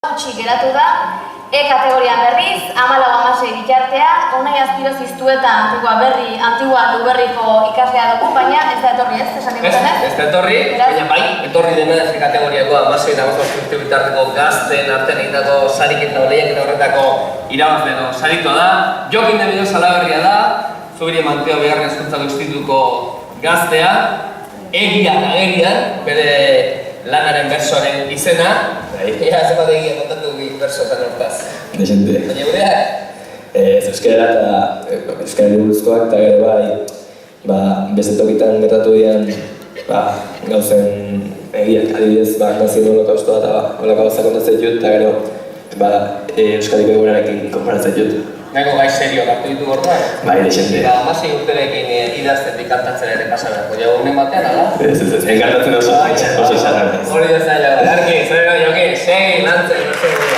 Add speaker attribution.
Speaker 1: Gutxi geratu da, kategorian berriz, 14-16 bitartea, Unai Azpiroziztu eta Antigua Luberriko ikaslea dugu, baina ez da etorri ez, esan digutenez?
Speaker 2: Ez da etorri, baina bai, etorri dena ez kategoriako 16 eta 15 bitarteko gazten artean egindako sarik eta lehiak eta horretako irabazle edo saritua da. Jokin de Bideo Salaberria da, Zubiri Manteo Bigarren Hezkuntzako Institutuko gaztea, egian agerian, bere lanaren bersoaren izena. Ea, zemat egia kontatu bersoetan hortaz.
Speaker 3: Dexente.
Speaker 2: Baina gureak?
Speaker 3: Euskara eta Euskara buruzkoak eta gero bai, beste tokitan gertatu dian gauzen egiak. Adibidez, nazio holokaustoa eta holokausta kontatzen dut eta gero Euskadiko egunarekin konparatzen dut.
Speaker 2: Nahiko gai serioak hartu ditu gordoa?
Speaker 3: Bai, dexente.
Speaker 2: 16 urterekin idaztetik kantatzen ere pasaberako. Jau unen batean, ala?
Speaker 3: Ez, enkantatzen oso izan.
Speaker 2: Hori da zaila. Arki, zer Jokin, segi lantzen.